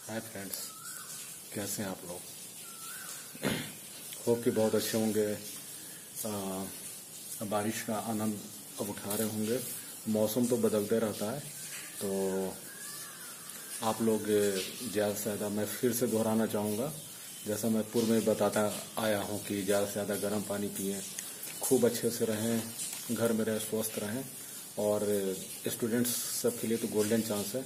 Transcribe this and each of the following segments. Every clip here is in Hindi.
हाय फ्रेंड्स, कैसे हैं आप लोग। होप कि बहुत अच्छे होंगे। बारिश का आनंद अब उठा रहे होंगे। मौसम तो बदलते रहता है, तो आप लोग ज़्यादा से ज़्यादा, मैं फिर से दोहराना चाहूँगा, जैसा मैं पूर्व में बताता आया हूँ कि ज़्यादा से ज़्यादा गर्म पानी पिएं, खूब अच्छे से रहें, घर में रहें, स्वस्थ रहें। और स्टूडेंट्स सब के लिए तो गोल्डन चांस है,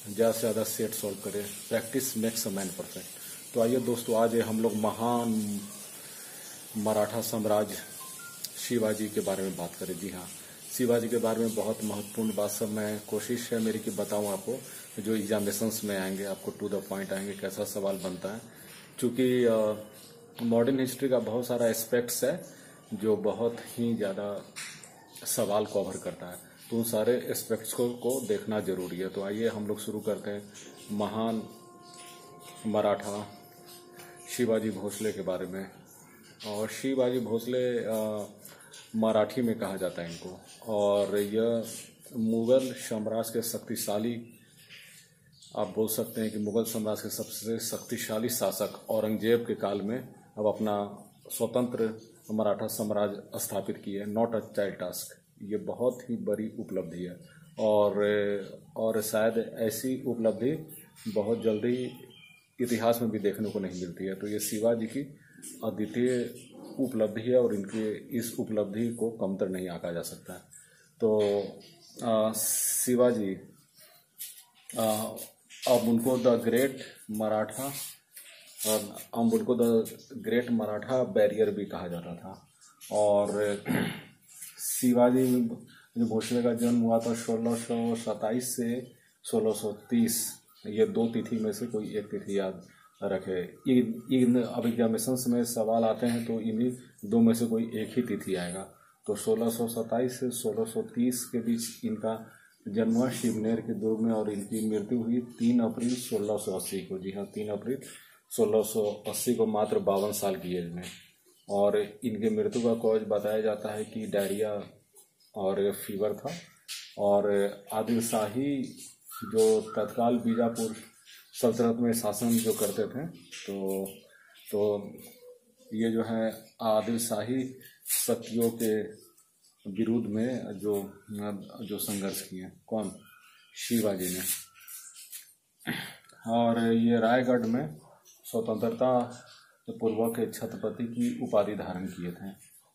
ज़्यादा से ज़्यादा सेट सॉल्व करें। Practice makes a man perfect. तो आइए दोस्तों, आज हम लोग महान मराठा साम्राज्य शिवाजी के बारे में बात करें। जी हाँ, शिवाजी के बारे में बहुत महत्वपूर्ण बात सब मैं कोशिश है मेरी कि बताऊं आपको, जो एग्जामिनेशंस में आएंगे, आपको टू द पॉइंट आएंगे, कैसा सवाल बनता है। क्योंकि मॉडर्न हिस्ट्री का बहुत सारा एस्पेक्ट्स है जो बहुत ही ज़्यादा सवाल कवर करता है, तो उन सारे एस्पेक्ट्स को देखना जरूरी है। तो आइए हम लोग शुरू करते हैं महान मराठा शिवाजी भोसले के बारे में। और शिवाजी भोसले मराठी में कहा जाता है इनको, और यह मुगल साम्राज्य के शक्तिशाली, आप बोल सकते हैं कि मुगल साम्राज्य के सबसे शक्तिशाली शासक औरंगजेब के काल में अब अपना स्वतंत्र मराठा साम्राज्य स्थापित किए। नॉट अ चाइल्ड टास्क, ये बहुत ही बड़ी उपलब्धि है। और शायद ऐसी उपलब्धि बहुत जल्दी इतिहास में भी देखने को नहीं मिलती है। तो ये शिवाजी की अद्वितीय उपलब्धि है, और इनके इस उपलब्धि को कमतर नहीं आंका जा सकता है। तो शिवाजी, अब उनको द ग्रेट मराठा, और अब उनको द ग्रेट मराठा बैरियर भी कहा जाता था। और शिवाजी भोसले का जन्म हुआ था 1627 से 1630, ये दो तिथि में से कोई एक तिथि याद रखे। इन अब एग्जामिनेशंस में सवाल आते हैं तो इन्हीं दो में से कोई एक ही तिथि आएगा। तो 1627 से 1630 के बीच इनका जन्म हुआ शिवनेर के दुर्ग में, और इनकी मृत्यु हुई 3 अप्रैल 1680 को। जी हाँ, 3 अप्रैल 1680 को, मात्र 52 साल की एज में। और इनके मृत्यु का कॉज बताया जाता है कि डायरिया और फीवर था। और आदिल शाही जो तत्काल बीजापुर सल्तनत में शासन जो करते थे, तो ये जो है आदिल शाही शक्तियों के विरुद्ध में जो संघर्ष किए, कौन? शिवाजी ने। और ये रायगढ़ में स्वतंत्रता पूर्व के छत्रपति की उपाधि धारण किए थे।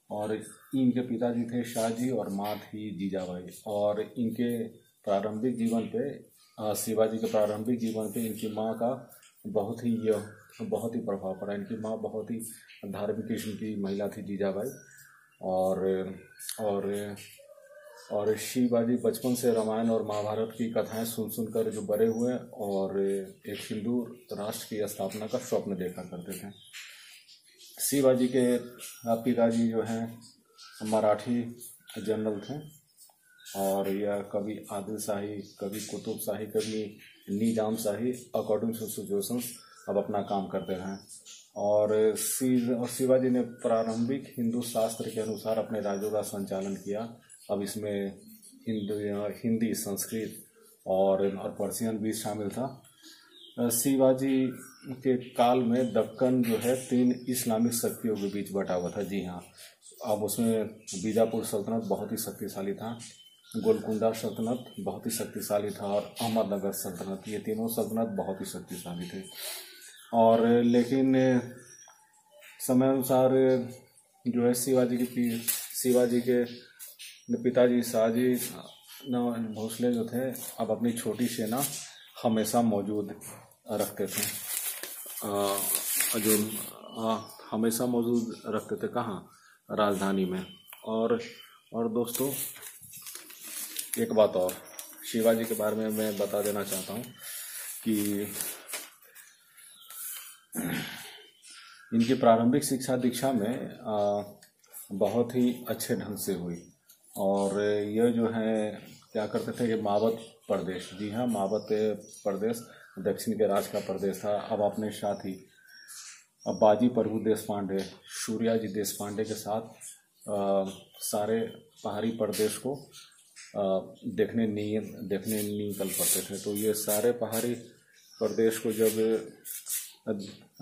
और इनके पिताजी थे शाहजी और माँ थी जीजाबाई। और इनके प्रारंभिक जीवन पे, शिवाजी के प्रारंभिक जीवन पे इनकी माँ का बहुत ही प्रभाव पड़ा। इनकी माँ बहुत ही धार्मिक किस्म की महिला थी, जीजाबाई। और शिवाजी बचपन से रामायण और महाभारत की कथाएं सुन सुनकर जो बड़े हुए, और एक हिंदू राष्ट्र की स्थापना का स्वप्न देखा करते थे। शिवाजी के पिताजी जो हैं मराठी जनरल थे, और यह कभी आदिल शाही, कभी कुतुब शाही, कभी निजाम शाही, अकॉर्डिंग टू सिचुएशंस अब अपना काम करते रहे। और शिवाजी ने प्रारंभिक हिंदू शास्त्र के अनुसार अपने राज्यों का संचालन किया। अब इसमें हिंदी, संस्कृत और पर्शियन भी शामिल था। शिवाजी के काल में दक्कन जो है 3 इस्लामिक शक्तियों के बीच बटा हुआ था। जी हाँ, अब उसमें बीजापुर सल्तनत बहुत ही शक्तिशाली था, गोलकुंडा सल्तनत बहुत ही शक्तिशाली था, और अहमदनगर सल्तनत, ये तीनों सल्तनत बहुत ही शक्तिशाली थे। और लेकिन समय अनुसार जो है शिवाजी के पिताजी शाहजी भोसले जो थे, अब अपनी छोटी सेना हमेशा मौजूद रखते थे। हमेशा मौजूद रखते थे कहाँ? राजधानी में। और दोस्तों, एक बात और शिवाजी के बारे में मैं बता देना चाहता हूँ कि इनकी प्रारंभिक शिक्षा दीक्षा में बहुत ही अच्छे ढंग से हुई। और यह जो है क्या करते थे कि मावत प्रदेश, जी हाँ, मावत प्रदेश दक्षिण के राज का प्रदेश था। अब अपने साथ ही अब बाजी प्रभु देशपांडे, सूर्याजी देशपांडे के साथ सारे पहाड़ी प्रदेश को देखने निकल पड़ते थे। तो ये सारे पहाड़ी प्रदेश को जब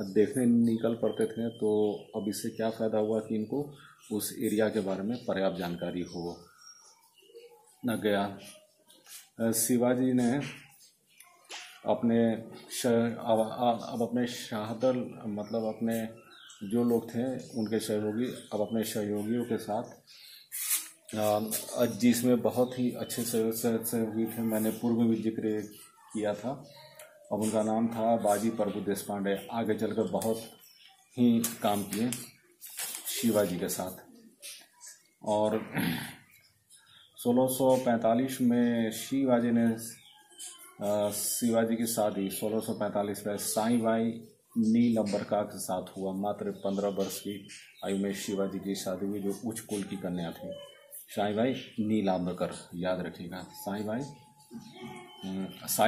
देखने निकल पड़ते थे, तो अब इससे क्या फ़ायदा हुआ कि इनको उस एरिया के बारे में पर्याप्त जानकारी हो न गया। शिवाजी ने अपने अब अपने शहादल मतलब अपने जो लोग थे उनके सहयोगी, अब अपने सहयोगियों के साथ जिसमें बहुत ही अच्छे सहयोगी थे, मैंने पूर्व में जिक्र किया था। अब उनका नाम था बाजी प्रभु देशपांडे। आगे चलकर बहुत ही काम किए शिवाजी के साथ। और 1645 में शिवाजी की शादी 1645 में साईं बाई नीलांबर के साथ हुआ। मात्र 15 वर्ष की आयु में शिवाजी की शादी हुई, जो उच्च कुल की कन्या थी। साईं बाई नीलांबर, याद रखिएगा, साईं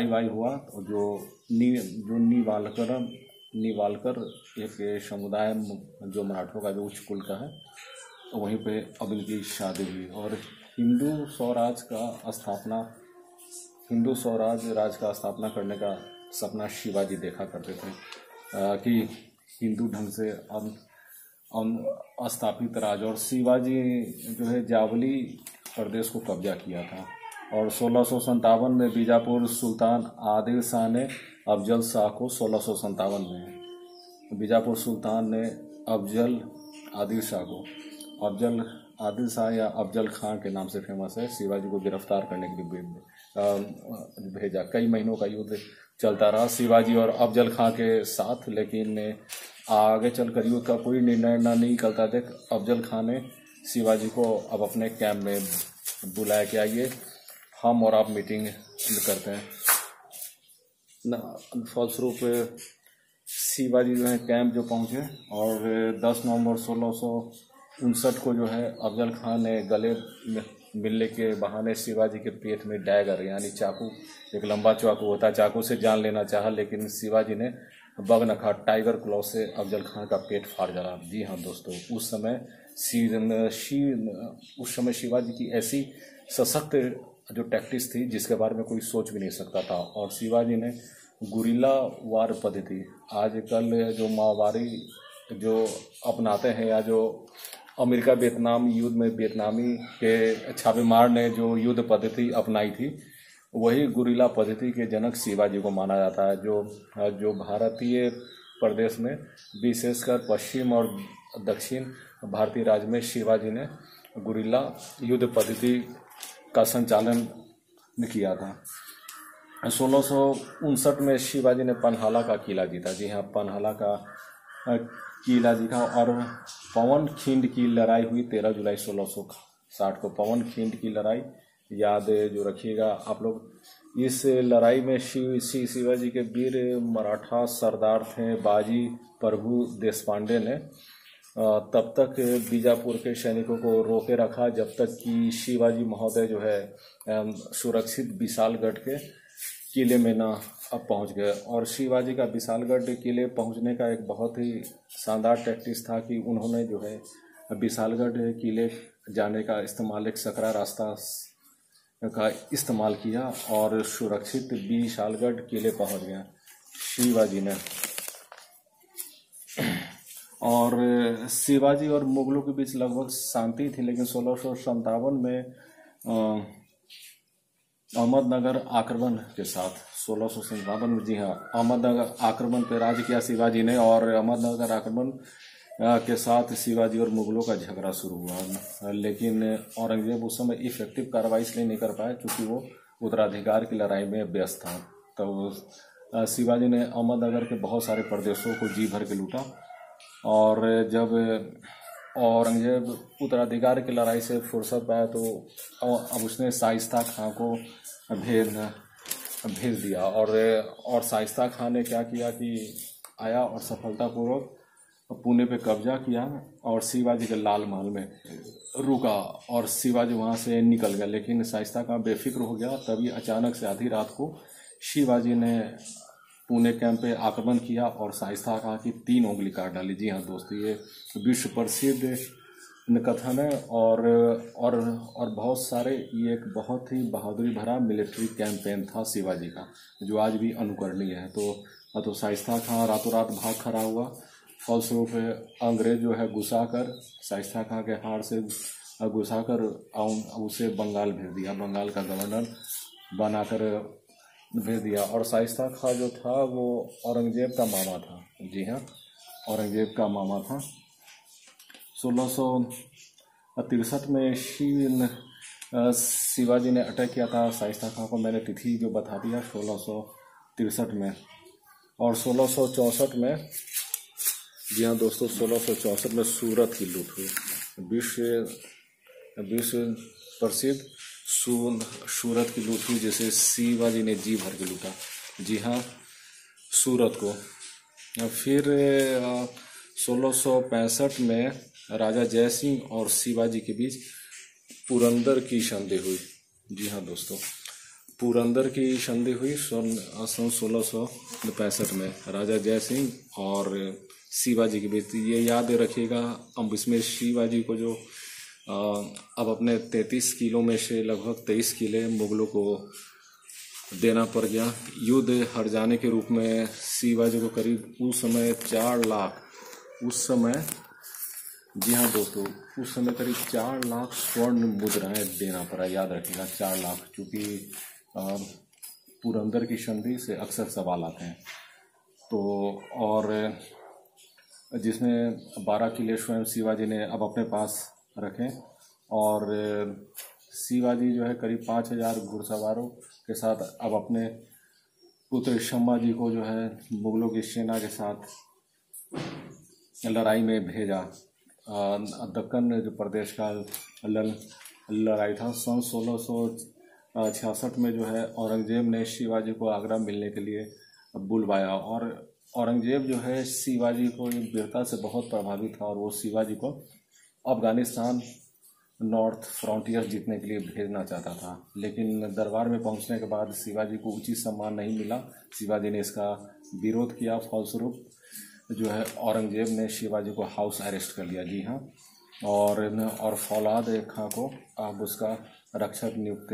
बाई हुआ। जो नीवालकर एक समुदाय जो मराठों का जो उच्च कुल का है, वहीं पे अब इनकी शादी हुई। और हिंदू स्वराज राज का स्थापना करने का सपना शिवाजी देखा करते थे, कि हिंदू ढंग से स्थापित राज। और शिवाजी जो है जावली प्रदेश को कब्जा किया था। और 1657 में बीजापुर सुल्तान आदिल शाह ने अफजल शाह को 1657 में बीजापुर सुल्तान ने अफजल आदिल शाह या अफजल खान के नाम से फेमस है, शिवाजी को गिरफ्तार करने के लिए भेजा। कई महीनों का युद्ध चलता रहा शिवाजी और अफजल खां के साथ, लेकिन आगे चलकर युद्ध का कोई निर्णय न निकलता देख अफजल खां ने शिवाजी को अब अपने कैंप में बुलाया कि आइए हम और आप मीटिंग करते हैं। फलस्वरूप शिवाजी जो है कैंप जो पहुंचे, और 10 नवंबर 1659 को जो है अफजल खान ने गले मिलने के बहाने शिवाजी के पेट में डैगर यानी चाकू, एक लंबा चाकू होता है, चाकू से जान लेना चाहा, लेकिन शिवाजी ने बगनखा टाइगर क्लॉ से अफजल खान का पेट फाड़ डाला। जी हाँ दोस्तों, उस समय शिवाजी की ऐसी सशक्त जो टैक्टिक्स थी जिसके बारे में कोई सोच भी नहीं सकता था। और शिवाजी ने गुरिल्ला वार पद्धति, आजकल जो माओवादी जो अपनाते हैं, या जो अमेरिका वियतनाम युद्ध में वियतनामी के छापेमार ने जो युद्ध पद्धति अपनाई थी, वही गुरिल्ला पद्धति के जनक शिवाजी को माना जाता है। जो भारतीय प्रदेश में विशेषकर पश्चिम और दक्षिण भारतीय राज्य में शिवाजी ने गुरिल्ला युद्ध पद्धति का संचालन किया था। 1659 में शिवाजी ने पन्हाला का किला जीता। जी हाँ, पन्हाला का किला जीता। और पवन खिंड की लड़ाई हुई 13 जुलाई 1660 को। पवन खिंड की लड़ाई याद जो रखिएगा आप लोग। इस लड़ाई में शिवाजी के वीर मराठा सरदार थे बाजी प्रभु देशपांडे ने तब तक बीजापुर के सैनिकों को रोके रखा जब तक कि शिवाजी महोदय जो है सुरक्षित विशालगढ़ के किले में ना अब पहुंच गए। और शिवाजी का विशालगढ़ किले पहुंचने का एक बहुत ही शानदार टैक्टिक्स था कि उन्होंने जो है विशालगढ़ किले जाने का इस्तेमाल, एक सकरा रास्ता का इस्तेमाल किया और सुरक्षित विशालगढ़ किले पहुंच गया शिवाजी ने। और शिवाजी और मुगलों के बीच लगभग शांति थी, लेकिन 1657 में अहमदनगर आक्रमण के साथ 1657 में, जी हाँ, अहमदनगर आक्रमण पे राज किया शिवाजी ने। और अहमदनगर आक्रमण के साथ शिवाजी और मुगलों का झगड़ा शुरू हुआ, लेकिन औरंगजेब उस समय इफेक्टिव कार्रवाई इसलिए नहीं कर पाया क्योंकि वो उत्तराधिकार की लड़ाई में व्यस्त था। तो शिवाजी ने अहमदनगर के बहुत सारे प्रदेशों को जी भर के लूटा। और जब औरंगजेब उत्तराधिकार की लड़ाई से फुर्सत पाया तो अब उसने शाइस्ता खां को भेज दिया। और शाइस्ता खां ने क्या किया कि आया और सफलतापूर्वक पुणे पे कब्जा किया और शिवाजी के लाल महल में रुका। और शिवाजी वहाँ से निकल गया, लेकिन शाइस्ता खां बेफिक्र हो गया। तभी अचानक से आधी रात को शिवाजी ने पुणे कैंप पे आक्रमण किया और शाइस्ता खां की 3 उंगली काट डाली। जी हाँ दोस्तों, ये विश्व प्रसिद्ध कथन है। और बहुत सारे, ये एक बहुत ही बहादुरी भरा मिलिट्री कैंपेन था शिवाजी का, जो आज भी अनुकरणीय है। तो शाइस्ता खां रातों रात भाग खड़ा हुआ, फलस्वरूप अंग्रेज जो है गुस्सा कर शाइस्ता खां के हार से गुस्सा कर उसे बंगाल भेज दिया, बंगाल का गवर्नर बनाकर भेज दिया। और शाइस्ता खां जो था वो औरंगजेब का मामा था। जी हाँ, औरंगजेब का मामा था। 1663 में शिवाजी ने अटैक किया था शाइस्ता खां को। मैंने तिथि जो बता दिया 1663 में। और 1664 में, जी हाँ दोस्तों, 1664 में सूरत की लूट हुई। विश्व प्रसिद्ध सूरत की लूट हुई, जिसे शिवाजी ने जी भर के लूटा। जी हाँ, सूरत को। फिर 1665 में राजा जयसिंह और शिवाजी के बीच पुरंदर की संधि हुई। जी हाँ दोस्तों, पुरंदर की संधि हुई सन 1665 में राजा जयसिंह और शिवाजी के बीच। ये याद रखिएगा, अब इसमें शिवाजी को जो अब अपने 33 किलो में से लगभग 23 किले मुगलों को देना पड़ गया। युद्ध हर जाने के रूप में शिवाजी को करीब उस समय 4 लाख, उस समय, जी हाँ दोस्तों, उस समय करीब 4 लाख स्वर्ण मुद्राएं देना पड़ा। याद रखिएगा 4 लाख, क्योंकि पुरंदर की संधि से अक्सर सवाल आते हैं। तो और जिसमें 12 किले स्वयं शिवाजी ने अब अपने पास रखे। और शिवाजी जो है करीब 5000 घुड़सवारों के साथ अब अपने पुत्र संभाजी को जो है मुगलों की सेना के साथ लड़ाई में भेजा। दक्कन जो प्रदेश का लड़ाई था। सन 1666 में जो है औरंगजेब ने शिवाजी को आगरा मिलने के लिए बुलवाया। और औरंगजेब जो है शिवाजी को वीरता से बहुत प्रभावित था और वो शिवाजी को अफगानिस्तान नॉर्थ फ्रंटियर जीतने के लिए भेजना चाहता था। लेकिन दरबार में पहुंचने के बाद शिवाजी को उचित सम्मान नहीं मिला। शिवाजी ने इसका विरोध किया। फलस्वरूप जो है औरंगजेब ने शिवाजी को हाउस अरेस्ट कर लिया। जी हाँ, और फौलाद खां को अब उसका रक्षक नियुक्त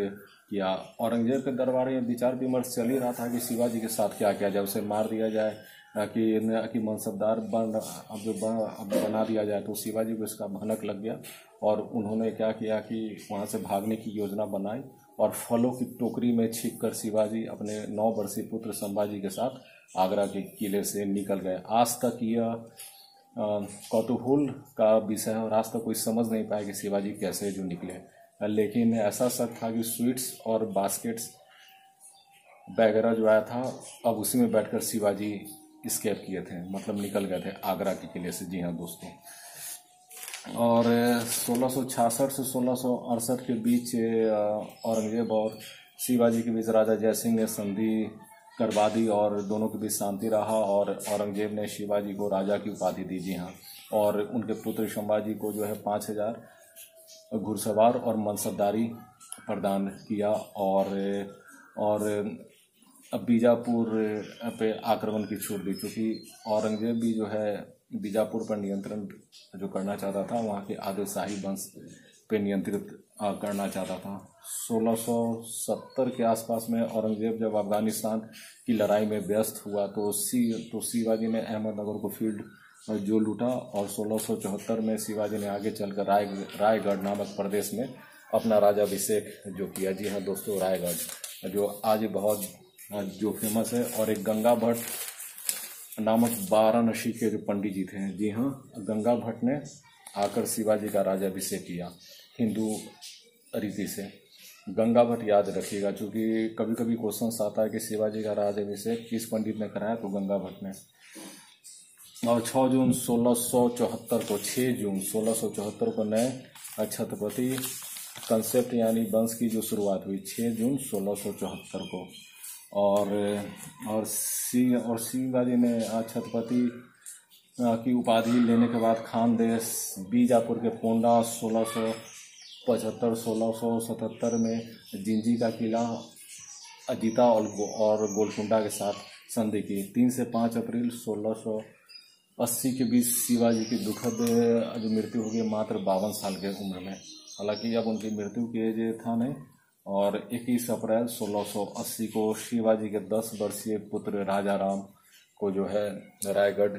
किया। औरंगजेब के दरबार में विचार विमर्श चल ही रहा था कि शिवाजी के साथ क्या किया जाए, उसे मार दिया जाए कि मनसबदार बना दिया जाए। तो शिवाजी को इसका भनक लग गया और उन्होंने क्या किया कि वहाँ से भागने की योजना बनाई और फलों की टोकरी में छिपकर शिवाजी अपने 9 वर्षीय पुत्र संभाजी के साथ आगरा के किले से निकल गए। आज तक यह कौतूहल का विषय है और आज तक कोई समझ नहीं पाया कि शिवाजी कैसे जो निकले। लेकिन ऐसा शक था कि स्वीट्स और बास्केट्स वगैरह जो आया था, अब उसी में बैठकर शिवाजी स्केप किए थे, मतलब निकल गए थे आगरा के किले से। जी हाँ दोस्तों, और 1666 से 1668 के बीच औरंगजेब और शिवाजी के बीच राजा जयसिंह ने संधि करवा दी और दोनों के बीच शांति रहा। और औरंगजेब ने शिवाजी को राजा की उपाधि दी। जी हाँ, और उनके पुत्र संभाजी को जो है 5000 घुड़सवार और मनसबदारी प्रदान किया। और अब बीजापुर पे आक्रमण की छूट दी, क्योंकि औरंगजेब भी जो है बीजापुर पर नियंत्रण जो करना चाहता था, वहाँ के आदिल शाही वंश पे नियंत्रित करना चाहता था। 1670 के आसपास में औरंगजेब जब अफगानिस्तान की लड़ाई में व्यस्त हुआ तो शिवाजी ने अहमदनगर को फील्ड जो लूटा। और 1674 में शिवाजी ने आगे चलकर रायगढ़ नामक प्रदेश में अपना राजाभिषेक जो किया। जी हाँ दोस्तों, रायगढ़ जो आज बहुत जो फेमस है। और एक गंगा भट्ट नामक वाराणसी के जो पंडित जी थे, जी हाँ, गंगा भट्ट ने आकर शिवाजी का राजाभिषेक किया हिंदू रीति से। गंगा भट्ट याद रखिएगा, क्योंकि कभी कभी क्वेश्चन आता है कि शिवाजी का राज्याभिषेक किस पंडित ने कराया, तो गंगा भट्ट ने। और 6 जून 1674 को नए छत्रपति कंसेप्ट यानी वंश की जो शुरुआत हुई 6 जून 1674 को। और शिवाजी ने छत्रपति की उपाधि लेने के बाद खानदेश बीजापुर के पोंडा 1677 में जिंजी का किला जीता और गोलकुंडा के साथ संधि की। 3 से 5 अप्रैल 1600 80 के बीच शिवाजी की दुखद जो मृत्यु हो गई मात्र 52 साल के उम्र में। हालांकि अब उनकी मृत्यु की एज था नहीं, और 21 अप्रैल 1680 को शिवाजी के 10 वर्षीय पुत्र राजा राम को जो है रायगढ़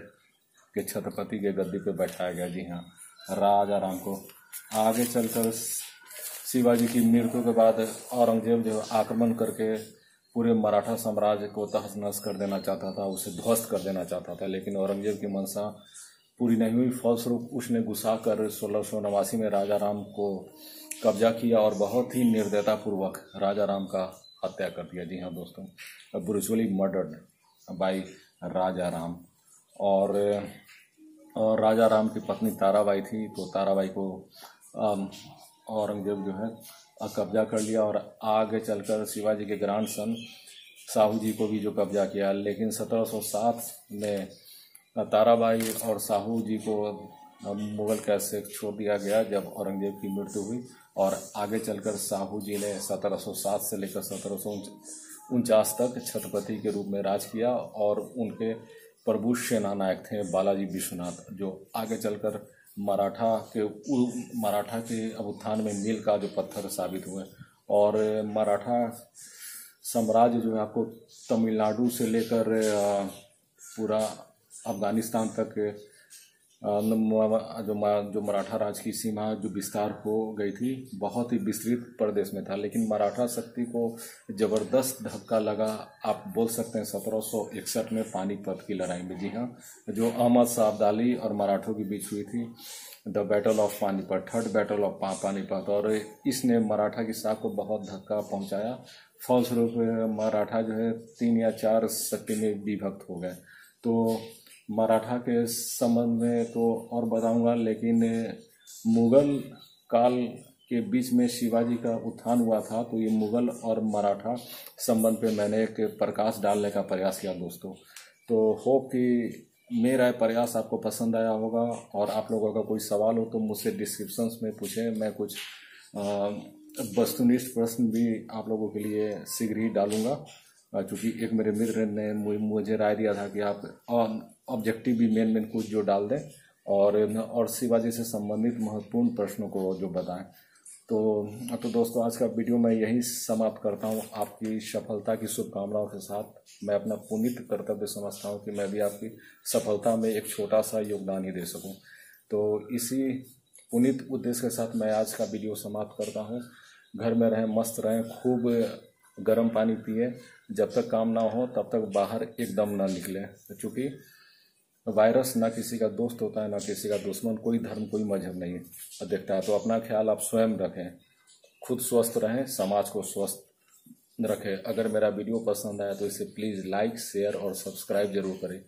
के छत्रपति के गद्दी पे बैठाया गया। जी हाँ, राजा राम को। आगे चलकर शिवाजी की मृत्यु के बाद औरंगजेब जो आक्रमण करके पूरे मराठा साम्राज्य को तहस नहस कर देना चाहता था, उसे ध्वस्त कर देना चाहता था, लेकिन औरंगजेब की मंशा पूरी नहीं हुई। फलस्वरूप उसने गुस्सा कर 1689 में राजा राम को कब्जा किया और बहुत ही निर्दयतापूर्वक राजा राम का हत्या कर दिया। जी हाँ दोस्तों, ब्रूचुअली मर्डर्ड बाय राजा राम। और राजा राम की पत्नी ताराबाई थी, तो ताराबाई को औरंगजेब जो है कब्जा कर लिया, और आगे चलकर शिवाजी के ग्रैंडसन साहू जी को भी जो कब्जा किया। लेकिन 1707 में ताराबाई और साहू जी को मुगल कैद से छोड़ दिया गया जब औरंगजेब की मृत्यु हुई, और आगे चलकर साहू जी ने 1707 से लेकर 1749 तक छत्रपति के रूप में राज किया, और उनके प्रभु सेना नायक थे बालाजी विश्वनाथ, जो आगे चलकर मराठा के उत्थान में मील का जो पत्थर साबित हुए। और मराठा साम्राज्य जो है आपको तमिलनाडु से लेकर पूरा अफगानिस्तान तक जो मराठा राज की सीमा जो विस्तार हो गई थी, बहुत ही विस्तृत प्रदेश में था। लेकिन मराठा शक्ति को जबरदस्त धक्का लगा, आप बोल सकते हैं 1761 में पानीपत की लड़ाई में। जी हाँ, जो अहमद शाह अब्दाली और मराठों के बीच हुई थी, the battle of Panipat, third battle of Panipat, और इसने मराठा की शाख को बहुत धक्का पहुंचाया। फलस्वरूप मराठा जो है 3 या 4 शक्ति में विभक्त हो गए। तो मराठा के संबंध में तो और बताऊंगा, लेकिन मुगल काल के बीच में शिवाजी का उत्थान हुआ था, तो ये मुगल और मराठा संबंध पे मैंने एक प्रकाश डालने का प्रयास किया दोस्तों। तो होप कि मेरा प्रयास आपको पसंद आया होगा, और आप लोगों का कोई सवाल हो तो मुझसे डिस्क्रिप्शंस में पूछें। मैं कुछ वस्तुनिष्ठ प्रश्न भी आप लोगों के लिए शीघ्र ही डालूंगा, क्योंकि एक मेरे मित्र ने मुझे राय दिया था कि आप ऑब्जेक्टिव भी मेन कुछ जो डाल दें, और शिवाजी से संबंधित महत्वपूर्ण प्रश्नों को जो बताएं। तो दोस्तों, आज का वीडियो मैं यही समाप्त करता हूं। आपकी सफलता की शुभकामनाओं के साथ मैं अपना पुनीत कर्तव्य समझता हूं कि मैं भी आपकी सफलता में एक छोटा सा योगदान ही दे सकूं। तो इसी पुनीत उद्देश्य के साथ मैं आज का वीडियो समाप्त करता हूं। घर में रहें, मस्त रहें, खूब गर्म पानी पिए, जब तक काम ना हो तब तक बाहर एकदम ना निकले, क्योंकि वायरस ना किसी का दोस्त होता है ना किसी का दुश्मन, कोई धर्म कोई मजहब नहीं देखता है। तो अपना ख्याल आप स्वयं रखें, खुद स्वस्थ रहें, समाज को स्वस्थ रखें। अगर मेरा वीडियो पसंद आया तो इसे प्लीज़ लाइक, शेयर और सब्सक्राइब जरूर करें।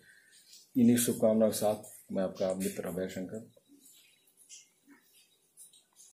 इन्हीं शुभकामनाओं के साथ मैं आपका मित्र अभय शंकर